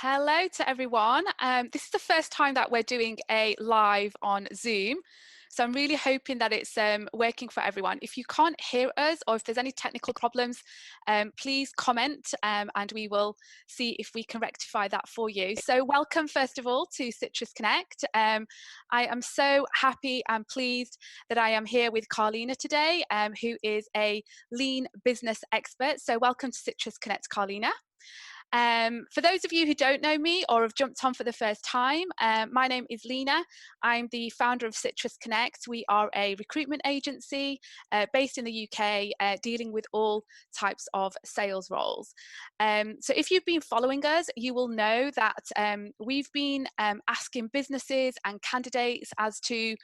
Hello to everyone. This is the first time that we're doing a live on Zoom. So I'm really hoping that it's working for everyone. If you can't hear us or if there's any technical problems, please comment and we will see if we can rectify that for you. So welcome first of all to Citrus Connect. I am so happy and pleased that I am here with Karlina today, who is a lean business expert. So welcome to Citrus Connect, Karlina. For those of you who don't know me or have jumped on for the first time, my name is Leena. I'm the founder of Citrus Connect. We are a recruitment agency based in the UK, dealing with all types of sales roles. So if you've been following us, you will know that we've been asking businesses and candidates as to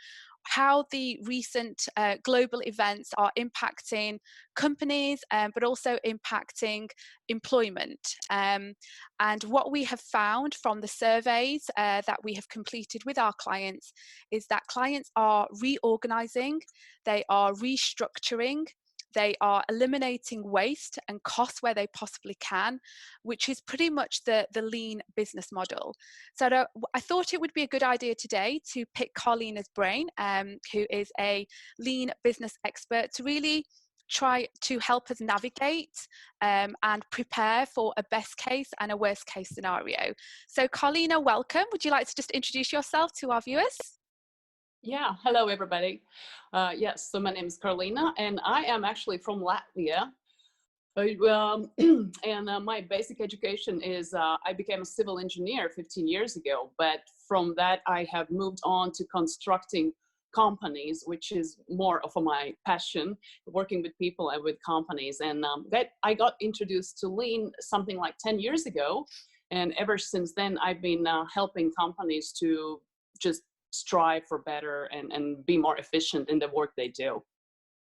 how the recent global events are impacting companies, but also impacting employment. And what we have found from the surveys that we have completed with our clients is that clients are reorganizing, they are restructuring, they are eliminating waste and costs where they possibly can, which is pretty much the lean business model. So I thought it would be a good idea today to pick Karlina's brain, who is a lean business expert, to really try to help us navigate and prepare for a best case and a worst case scenario. So Karlina, welcome. Would you like to just introduce yourself to our viewers? Yeah, hello everybody. Yes, so my name is Karlina and I am actually from Latvia. And my basic education is I became a civil engineer 15 years ago, but from that I have moved on to constructing companies, which is more of my passion, working with people and with companies. And that I got introduced to lean something like 10 years ago. And ever since then, I've been helping companies to just strive for better and be more efficient in the work they do.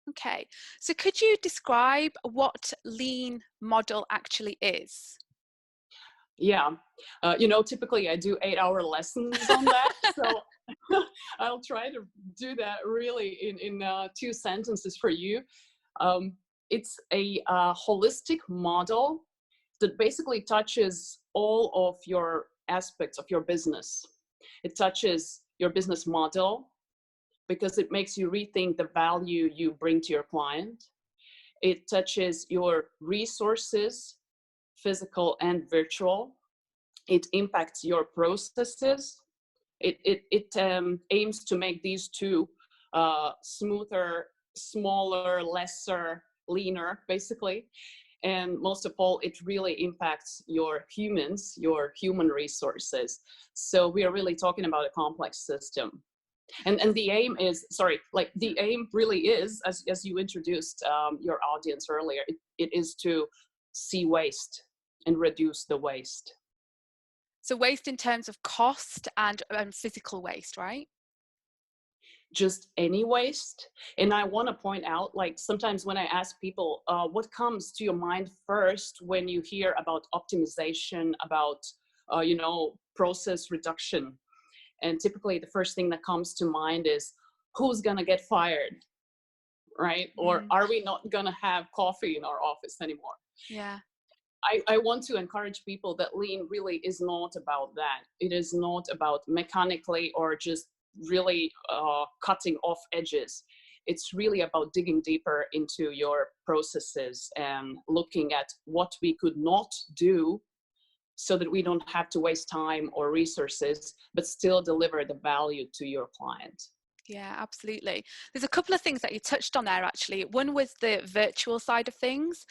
Okay, so could you describe what lean model actually is? Yeah, typically I do 8-hour lessons on that. So I'll try to do that really in 2 sentences for you. It's a holistic model that basically touches all of your aspects of your business. It touches your business model because it makes you rethink the value you bring to your client. It touches your resources, physical and virtual. It impacts your processes. It aims to make these two smoother, smaller, lesser, leaner, basically. And most of all, it really impacts your humans, your human resources. So we are really talking about a complex system. And the aim is, the aim really is, as you introduced your audience earlier, it is to see waste and reduce the waste. So waste in terms of cost and physical waste, right? Just any waste. And I want to point out, like sometimes when I ask people, what comes to your mind first when you hear about optimization, about, process reduction? And typically the first thing that comes to mind is who's going to get fired, right? Or are we not going to have coffee in our office anymore? Yeah. I want to encourage people that lean really is not about that. It is not about mechanically or just really cutting off edges. It's really about digging deeper into your processes and looking at what we could not do so that we don't have to waste time or resources, but still deliver the value to your client. Yeah, absolutely. There's a couple of things that you touched on there, actually. One was the virtual side of things,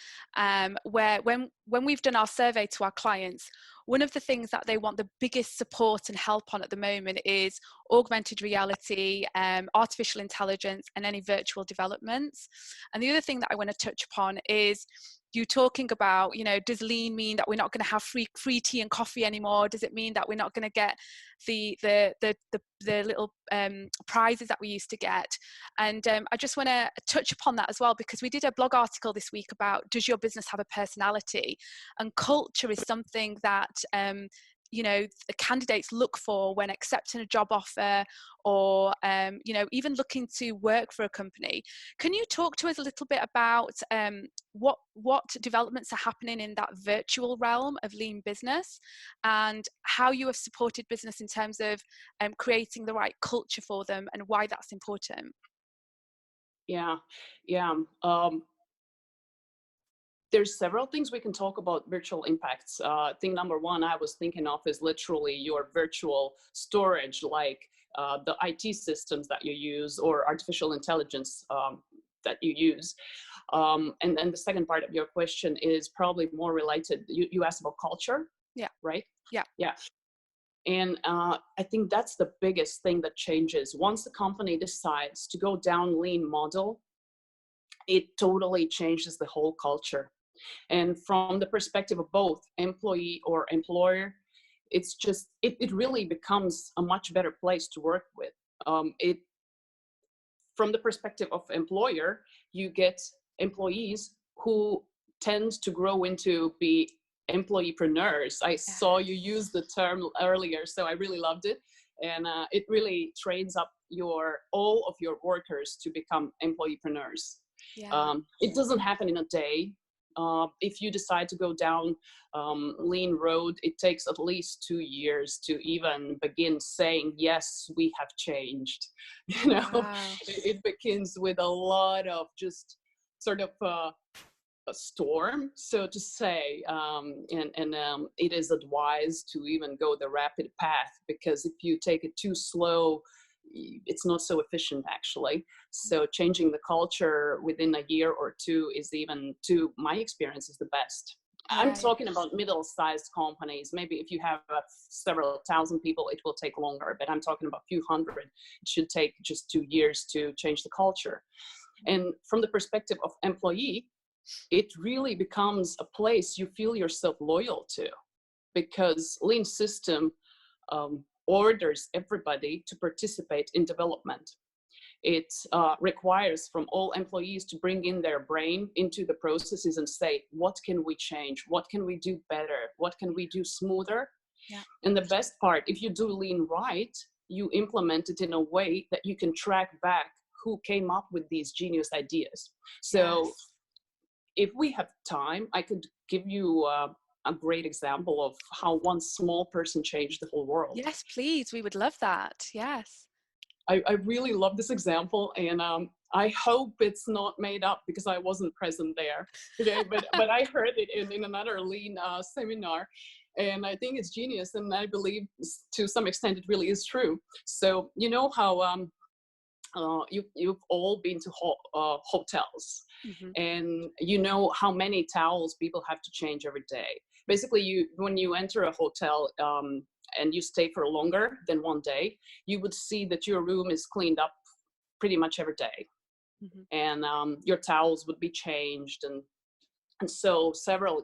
where when we've done our survey to our clients, one of the things that they want the biggest support and help on at the moment is augmented reality, artificial intelligence, and any virtual developments. And the other thing that I want to touch upon is you talking about, does lean mean that we're not going to have free tea and coffee anymore? Does it mean that we're not going to get the little prizes that we used to get? And I just want to touch upon that as well, because we did a blog article this week about, does your business have a personality? And culture is something that the candidates look for when accepting a job offer, or even looking to work for a company. Can you talk to us a little bit about what developments are happening in that virtual realm of lean business, and how you have supported business in terms of creating the right culture for them, and why that's important? Yeah, yeah. There's several things we can talk about virtual impacts. Thing number one I was thinking of is literally your virtual storage, like the IT systems that you use, or artificial intelligence that you use. And then the second part of your question is probably more related. You asked about culture, Yeah. right? Yeah. Yeah. And I think that's the biggest thing that changes. Once the company decides to go down lean model, it totally changes the whole culture. And from the perspective of both employee or employer, it's just, it really becomes a much better place to work with. From the perspective of employer, you get employees who tend to grow into be employeepreneurs. I saw you use the term earlier, so I really loved it. And it really trains up all of your workers to become employeepreneurs. Yeah. It doesn't happen in a day. If you decide to go down lean road, it takes at least 2 years to even begin saying, yes, we have changed. Wow. It begins with a lot of just sort of a storm, so to say, and it is advised to even go the rapid path, because if you take it too slow, it's not so efficient actually. So changing the culture within a year or two is, even to my experience, is the best. I'm Yeah. talking about middle-sized companies. Maybe if you have several thousand people, it will take longer, but I'm talking about a few hundred. It should take just 2 years to change the culture. And from the perspective of employee, it really becomes a place you feel yourself loyal to, because lean system orders everybody to participate in development. It requires from all employees to bring in their brain into the processes and say, what can we change? What can we do better? What can we do smoother? Yeah. And the best part, if you do lean right, you implement it in a way that you can track back who came up with these genius ideas. So Yes. if we have time, I could give you a great example of how one small person changed the whole world. Yes, please. We would love that. Yes. I really love this example, and I hope it's not made up because I wasn't present there. Okay, but I heard it in another lean seminar, and I think it's genius, and I believe to some extent it really is true. So you know how you've all been to hotels, Mm-hmm. and you know how many towels people have to change every day. Basically, when you enter a hotel and you stay for longer than 1 day, you would see that your room is cleaned up pretty much every day, Mm-hmm. and your towels would be changed. And so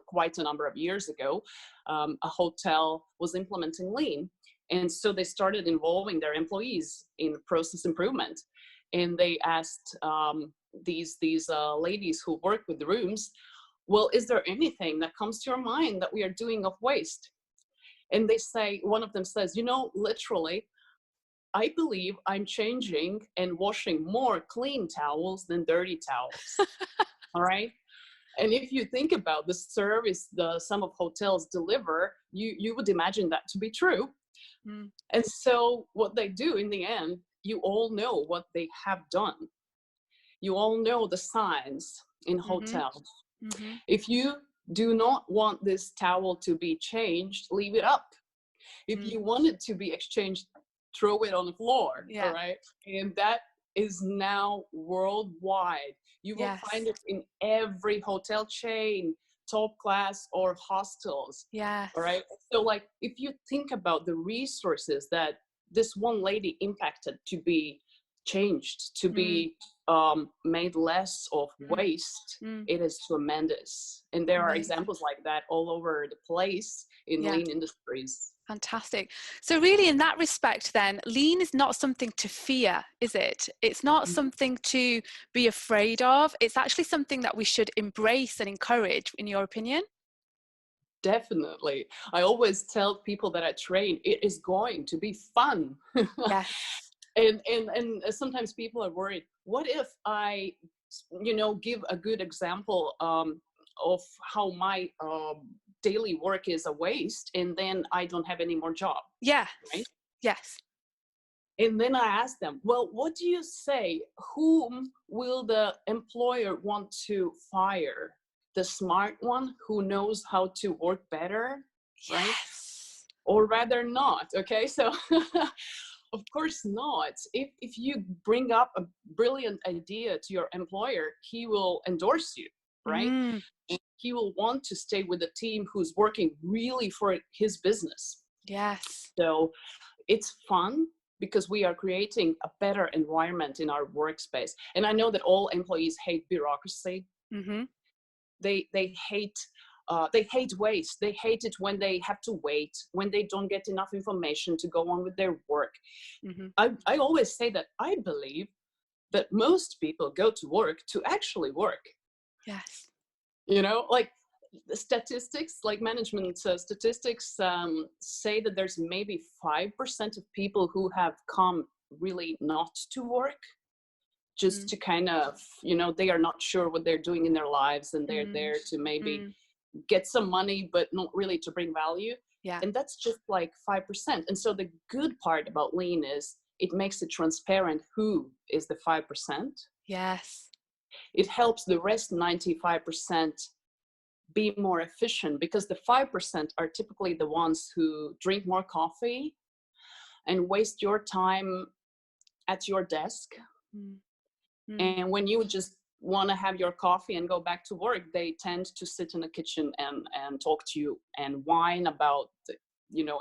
quite a number of years ago, a hotel was implementing lean. And so they started involving their employees in process improvement. And they asked these ladies who work with the rooms, well, is there anything that comes to your mind that we are doing of waste? And one of them says, literally, I believe I'm changing and washing more clean towels than dirty towels. All right. And if you think about the service some of hotels deliver, you would imagine that to be true. Mm. And so what they do in the end, you all know what they have done. You all know the signs in Mm-hmm. hotels. Mm-hmm. If you do not want this towel to be changed, leave it up. If Mm. you want it to be exchanged, throw it on the floor. All Yeah. right. And that is now worldwide. You will find Yes. it in every hotel chain, top class or hostels. Yes. All right. So, like, if you think about the resources that this one lady impacted to be changed, to Mm. be made less of Mm. waste, Mm. it is tremendous. And there are Amazing. examples like that all over the place in Yeah. lean industries. Fantastic. So really, in that respect then, lean is not something to fear, is it? It's not something to be afraid of. It's actually something that we should embrace and encourage, in your opinion? Definitely. I always tell people that I train, it is going to be fun. Yes. And sometimes people are worried, what if I, give a good example of how my daily work is a waste and then I don't have any more job, Yes. right? Yes. And then I ask them, well, what do you say? Whom will the employer want to fire? The smart one who knows how to work better, right? Yes. Or rather not, okay? So of course not. If you bring up a brilliant idea to your employer, he will endorse you, right? Mm, And he will want to stay with a team who's working really for his business. yes. So it's fun because we are creating a better environment in our workspace. And I know that all employees hate bureaucracy. Mm-hmm. They hate waste. They hate it when they have to wait, when they don't get enough information to go on with their work. Mm-hmm. I always say that I believe that most people go to work to actually work. Yes. Like the statistics, like management statistics say that there's maybe 5% of people who have come really not to work, just Mm, to kind of, they are not sure what they're doing in their lives and they're mm, there to maybe mm. get some money, but not really to bring value. Yeah. And that's just like 5%. And so the good part about Lean is it makes it transparent who is the 5%. Yes. It helps the rest 95% be more efficient because the 5% are typically the ones who drink more coffee and waste your time at your desk. Mm, mm. And when you just want to have your coffee and go back to work, they tend to sit in the kitchen and talk to you and whine about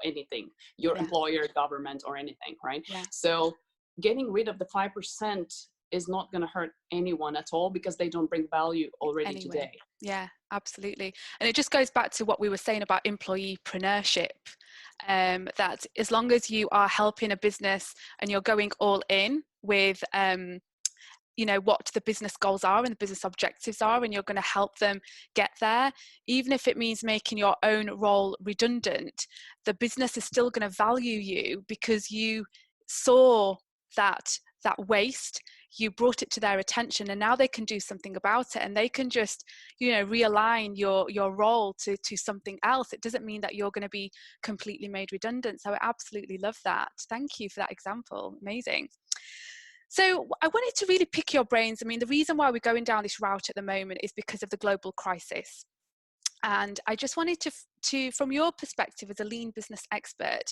anything, your Yeah. employer, government, or anything, right? Yeah. So getting rid of the 5% is not going to hurt anyone at all because they don't bring value already Anyway. today. Yeah, absolutely. And it just goes back to what we were saying about employeepreneurship. That as long as you are helping a business and you're going all in with what the business goals are and the business objectives are, and you're going to help them get there, even if it means making your own role redundant, the business is still going to value you because you saw that waste, you brought it to their attention, and now they can do something about it, and they can just realign your role to something else. It doesn't mean that you're going to be completely made redundant. So I absolutely love that. Thank you for that example. Amazing. So I wanted to really pick your brains. I mean, the reason why we're going down this route at the moment is because of the global crisis. And I just wanted to from your perspective as a lean business expert,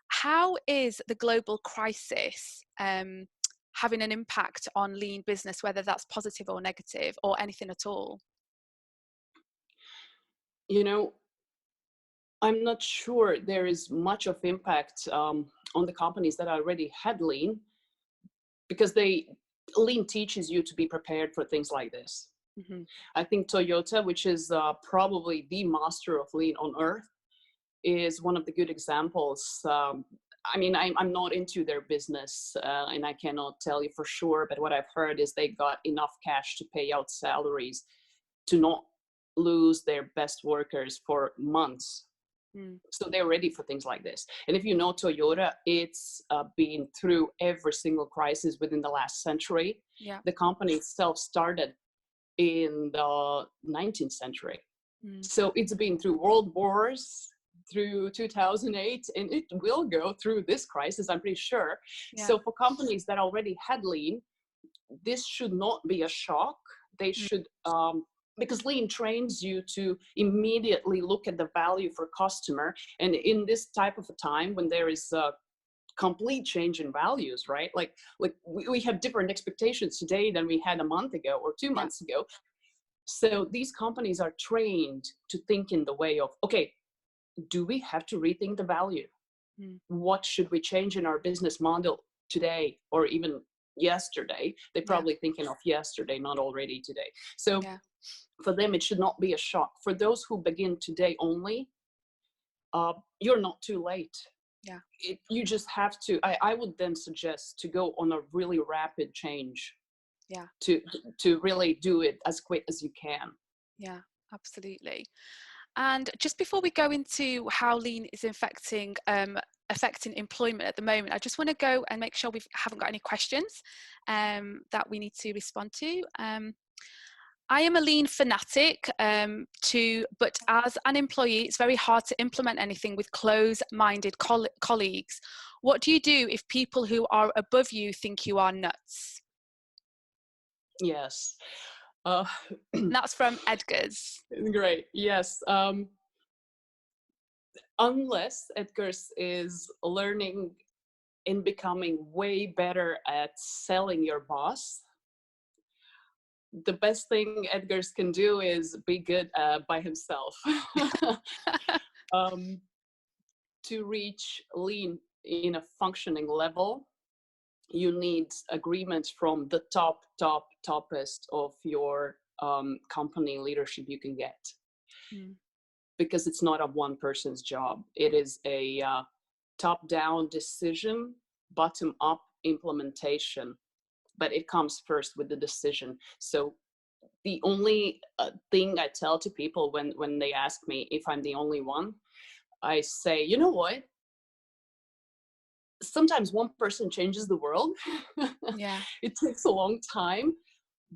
how is the global crisis having an impact on lean business, whether that's positive or negative or anything at all? I'm not sure there is much of impact on the companies that already had lean because lean teaches you to be prepared for things like this. Mm-hmm. I think Toyota, which is probably the master of lean on earth, is one of the good examples. I mean, I'm not into their business and I cannot tell you for sure, but what I've heard is they got enough cash to pay out salaries to not lose their best workers for months. So they're ready for things like this. And if you know Toyota, it's been through every single crisis within the last century. Yeah. The company itself started in the 19th century. So it's been through world wars, through 2008, and it will go through this crisis, I'm pretty sure. Yeah. So for companies that already had lean, this should not be a shock. They should, because lean trains you to immediately look at the value for customer. And in this type of a time when there is a complete change in values, right? Like we have different expectations today than we had a month ago or 2 months ago. So these companies are trained to think in the way of, okay, do we have to rethink the value? What should we change in our business model today or even yesterday? They're probably thinking of yesterday, not already today. So for them, it should not be a shock. For those who begin today only, you're not too late. You just have to, I would then suggest to go on a really rapid change. To really do it as quick as you can. Yeah, absolutely. And just before we go into how lean is affecting employment at the moment, I just want to go and make sure we haven't got any questions that we need to respond to. I am a lean fanatic but as an employee, it's very hard to implement anything with close-minded colleagues. What do you do if people who are above you think you are nuts? Yes. And that's from Edgar's. Great. Yes. Unless Edgar's is learning and becoming way better at selling your boss, the best thing Edgar's can do is be good by himself. To reach lean in a functioning level, you need agreement from the toppest of your company leadership you can get. Because it's not a one person's job. It is a top-down decision, bottom-up implementation, but it comes first with the decision. So the only thing I tell to people when they ask me if I'm the only one, I say, you know what? Sometimes one person changes the world. Yeah. It takes a long time,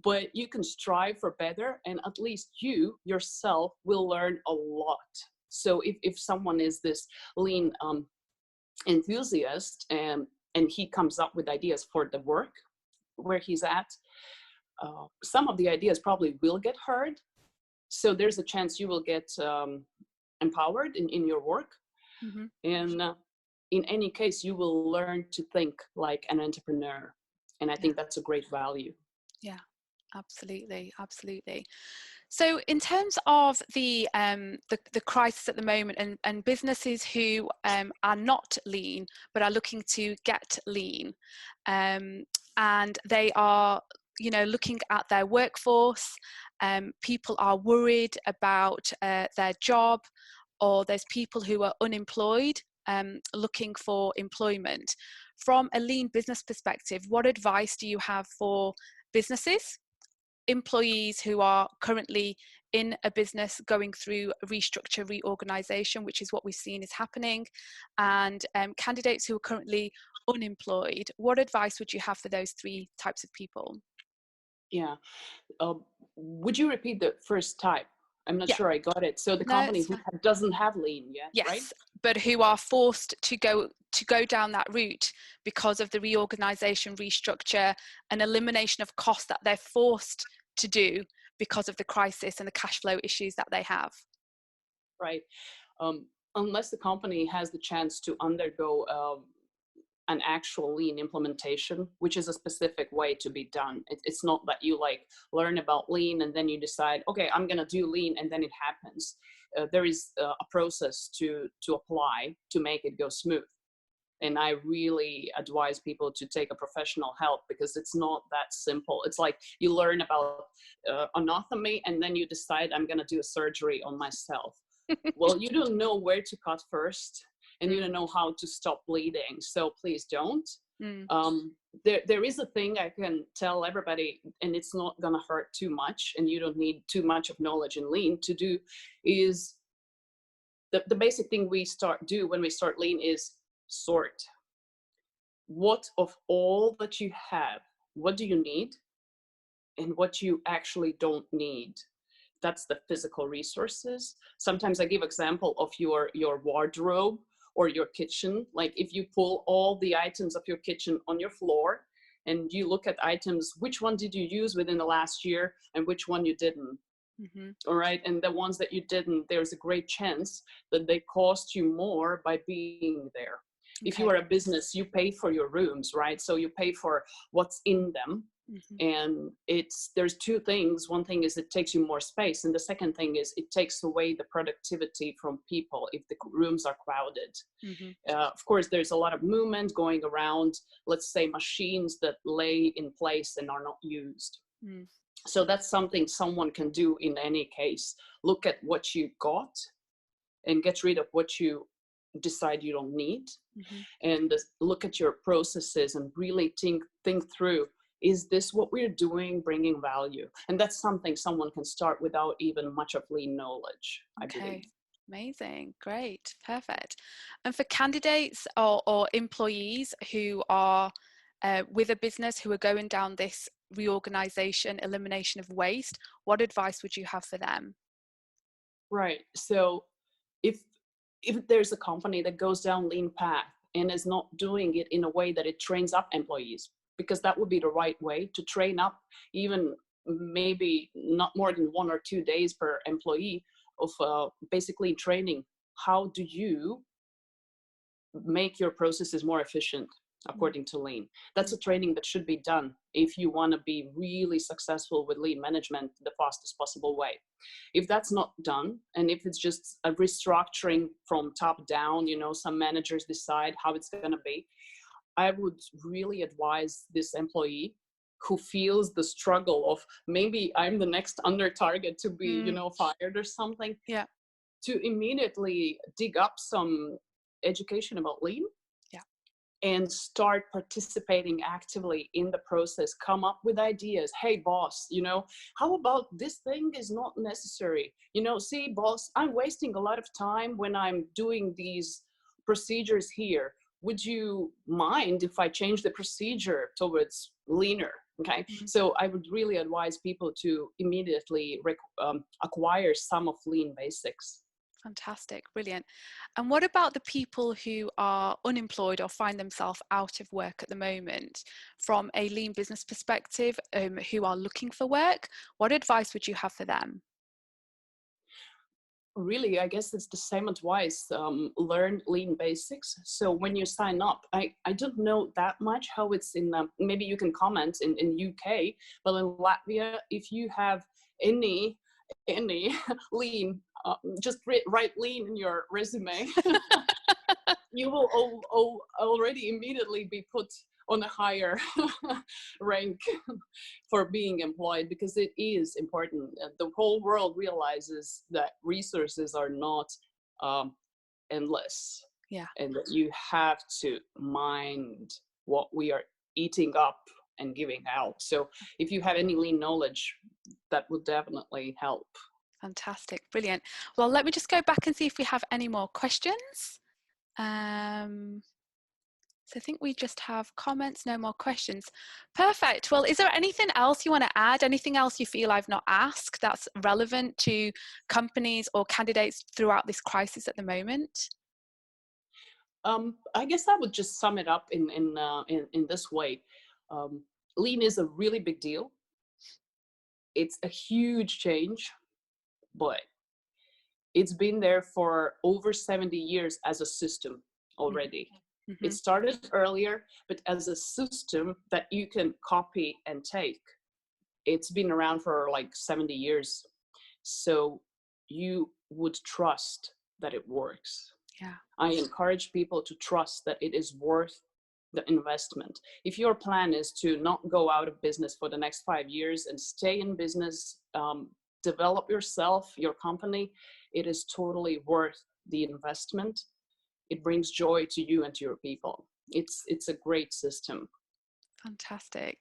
but you can strive for better, and at least you yourself will learn a lot. So if someone is this lean enthusiast and he comes up with ideas for the work where he's at, some of the ideas probably will get heard. So there's a chance you will get empowered in your work. And in any case, you will learn to think like an entrepreneur. And I think that's a great value. Yeah, absolutely. So in terms of the crisis at the moment and businesses who are not lean but are looking to get lean, and they are looking at their workforce, people are worried about their job, or there's people who are unemployed looking for employment. From a lean business perspective, what advice do you have for businesses, employees who are currently in a business going through restructure, reorganization, which is what we've seen is happening, and candidates who are currently unemployed? What advice would you have for those three types of people? Yeah. Would you repeat the first type? I'm not sure I got it. So the company who doesn't have lean yet, right? Yes, but who are forced to go down that route because of the reorganization, restructure, and elimination of costs that they're forced to do because of the crisis and the cash flow issues that they have. Right. Unless the company has the chance to undergo an actual lean implementation, which is a specific way to be done. It's not that you like learn about lean and then you decide, okay, I'm gonna do lean, and then it happens. There is a process to apply to make it go smooth. And I really advise people to take a professional help, because it's not that simple. It's like you learn about anatomy and then you decide, I'm gonna do a surgery on myself. Well, you don't know where to cut first, and you don't know how to stop bleeding. So please don't. There is a thing I can tell everybody, and it's not gonna hurt too much, and you don't need too much of knowledge in lean to do, is the basic thing we do when we start lean is sort. What of all that you have, what do you need and what you actually don't need? That's the physical resources. Sometimes I give example of your wardrobe or your kitchen. Like if you pull all the items of your kitchen on your floor and you look at items, which one did you use within the last year and which one you didn't? All right. And the ones that you didn't, there's a great chance that they cost you more by being there. If you are a business, you pay for your rooms, right? So you pay for what's in them. And there's two things. One thing is it takes you more space, and the second thing is it takes away the productivity from people if the rooms are crowded. Of course, there's a lot of movement going around, let's say machines that lay in place and are not used. So that's something someone can do in any case. Look at what you got and get rid of what you decide you don't need, and look at your processes and really think through, is this what we're doing bringing value? And that's something someone can start without even much of lean knowledge, I believe. Okay, amazing, great, perfect. And for candidates or employees who are with a business who are going down this reorganization, elimination of waste, what advice would you have for them? Right. So if there's a company that goes down lean path and is not doing it in a way that it trains up employees, because that would be the right way to train up, even maybe not more than 1 or 2 days per employee of basically training. How do you make your processes more efficient according to lean? That's a training that should be done if you want to be really successful with lean management the fastest possible way. If that's not done, and if it's just a restructuring from top down, some managers decide how it's going to be, I would really advise this employee who feels the struggle of maybe I'm the next under target to be fired or something, Yeah, to immediately dig up some education about lean yeah. and start participating actively in the process. Come up with ideas. Hey boss, how about this thing is not necessary? See boss, I'm wasting a lot of time when I'm doing these procedures here. Would you mind if I change the procedure towards leaner? Okay, so I would really advise people to immediately acquire some of lean basics. Fantastic, brilliant. And what about the people who are unemployed or find themselves out of work at the moment, from a lean business perspective, who are looking for work? What advice would you have for them? Really, I guess it's the same advice. Learn lean basics. So when you sign up, I don't know that much how it's in, maybe you can comment in UK, but in Latvia, if you have any lean, just write lean in your resume. You will already immediately be put on a higher rank for being employed, because it is important. The whole world realizes that resources are not endless, Yeah, and that you have to mind what we are eating up and giving out. So if you have any lean knowledge, that would definitely help. fantastic, brilliant. Well, let me just go back and see if we have any more questions. So I think we just have comments, no more questions. Perfect. Well, is there anything else you want to add? Anything else you feel I've not asked that's relevant to companies or candidates throughout this crisis at the moment? I guess I would just sum it up in this way. Um, Lean is a really big deal. It's a huge change, but it's been there for over 70 years as a system already. It Mm-hmm. started earlier, but as a system that you can copy and take, it's been around for like 70 years. So you would trust that it works. Yeah. I encourage people to trust that it is worth the investment. If your plan is to not go out of business for the next 5 years and stay in business, develop yourself, your company, it is totally worth the investment. It brings joy to you and to your people. It's a great system. Fantastic.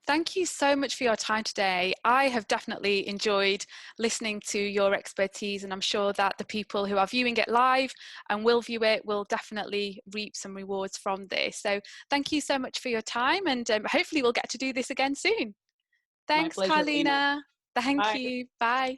Thank you so much for your time today. I have definitely enjoyed listening to your expertise, and I'm sure that the people who are viewing it live and will view it will definitely reap some rewards from this. So thank you so much for your time, and hopefully we'll get to do this again soon. My Thanks, pleasure, Leena. Karlina. Thank Bye. you. Bye.